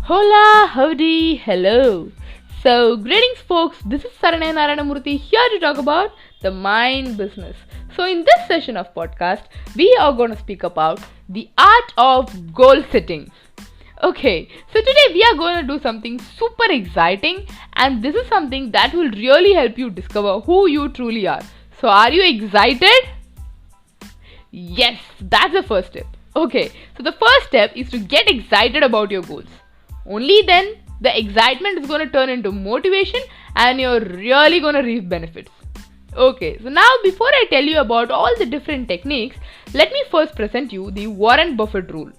Hola, howdy, hello. So, greetings folks, this is Saranay Narayanamurthy here to talk about the mind business. So, in this session of podcast, we are going to speak about the art of goal setting. Okay, so today we are going to do something super exciting, and this is something that will really help you discover who you truly are. So, are you excited? Yes, that's the first step. Okay, so the first step is to get excited about your goals. Only then the excitement is going to turn into motivation and you're really going to reap benefits. Okay, so now before I tell you about all the different techniques, let me first present you the Warren Buffett rule.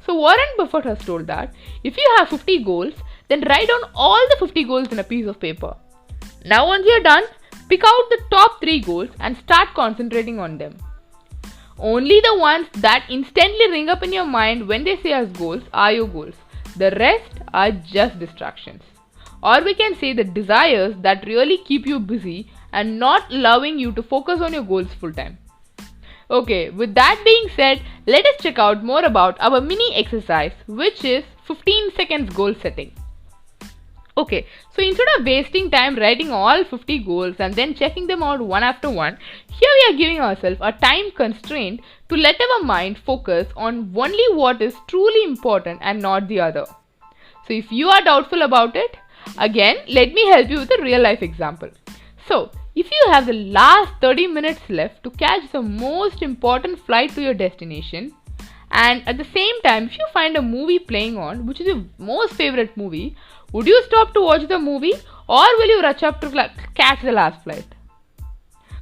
So Warren Buffett has told that if you have 50 goals, then write down all the 50 goals in a piece of paper. Now once you're done, pick out the top 3 goals and start concentrating on them. Only the ones that instantly ring up in your mind when they say as goals are your goals. The rest are just distractions. Or we can say the desires that really keep you busy and not allowing you to focus on your goals full time. Okay, with that being said, let us check out more about our mini exercise, which is 15 seconds goal setting. Okay, so instead of wasting time writing all 50 goals and then checking them out one after one, here we are giving ourselves a time constraint to let our mind focus on only what is truly important and not the other. So if you are doubtful about it, again, let me help you with a real life example. So, if you have the last 30 minutes left to catch the most important flight to your destination, and at the same time, if you find a movie playing on, which is your most favorite movie, would you stop to watch the movie or will you rush up to catch the last flight?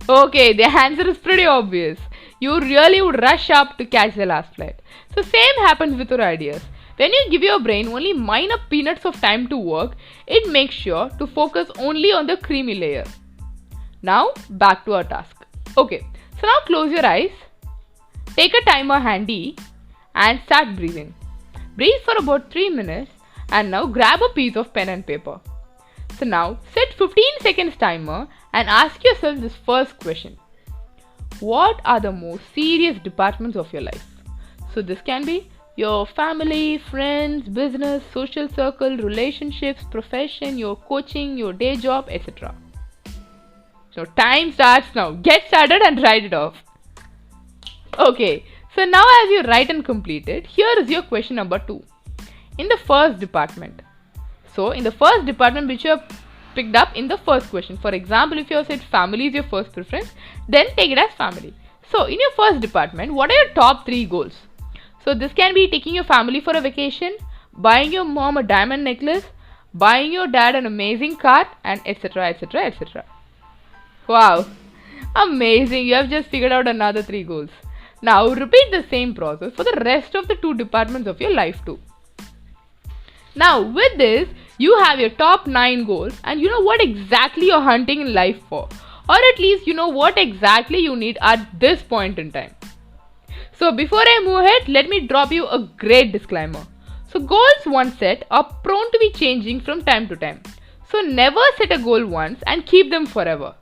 Okay, the answer is pretty obvious. You really would rush up to catch the last flight. So same happens with your ideas. When you give your brain only minor peanuts of time to work, it makes sure to focus only on the creamy layer. Now back to our task. Okay, so now close your eyes, take a timer handy and start breathing. Breathe for about 3 minutes and now grab a piece of pen and paper. So now set 15 seconds timer and ask yourself this first question. What are the most serious departments of your life? So this can be your family, friends, business, social circle, relationships, profession, your coaching, your day job, etc. So time starts now. Get started and write it off. Okay, so now as you write and complete it, here is your question number 2. In the first department. So in the first department which you have picked up in the first question. For example, if you have said family is your first preference, then take it as family. So in your first department, what are your top 3 goals? So this can be taking your family for a vacation, buying your mom a diamond necklace, buying your dad an amazing car, and etc. etc. etc. Wow, amazing, you have just figured out another 3 goals. Now repeat the same process for the rest of the 2 departments of your life too. Now with this, you have your top 9 goals and you know what exactly you're hunting in life for. Or at least you know what exactly you need at this point in time. So before I move ahead, let me drop you a great disclaimer. So goals once set are prone to be changing from time to time. So never set a goal once and keep them forever.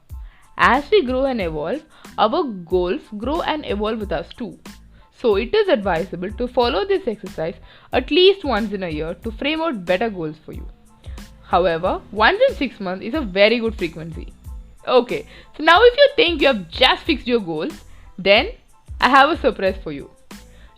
As we grow and evolve, our goals grow and evolve with us too. So it is advisable to follow this exercise at least once in a year to frame out better goals for you. However, once in 6 months is a very good frequency. Okay, so now if you think you have just fixed your goals, then I have a surprise for you.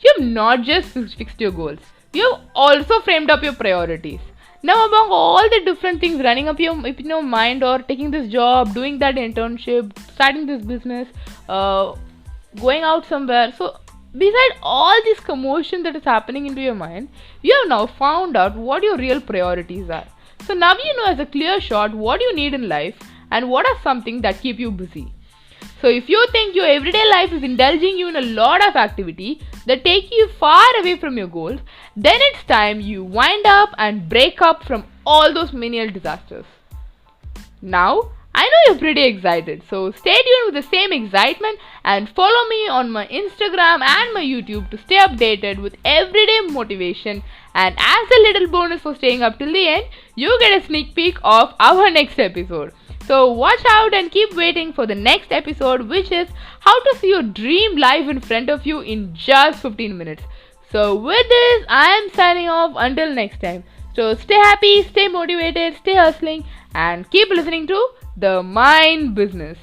You have not just fixed your goals, you have also framed up your priorities. Now among all the different things running up in your mind, or taking this job, doing that internship, starting this business, going out somewhere, so beside all this commotion that is happening into your mind, you have now found out what your real priorities are. So now you know as a clear shot what you need in life and what are something that keep you busy. So if you think your everyday life is indulging you in a lot of activity that take you far away from your goals, then it's time you wind up and break up from all those menial disasters. Now, I know you're pretty excited, so stay tuned with the same excitement and follow me on my Instagram and my YouTube to stay updated with everyday motivation. And as a little bonus for staying up till the end, you get a sneak peek of our next episode. So watch out and keep waiting for the next episode, which is how to see your dream life in front of you in just 15 minutes. So with this, I am signing off until next time. So stay happy, stay motivated, stay hustling, and keep listening to The Mind Business.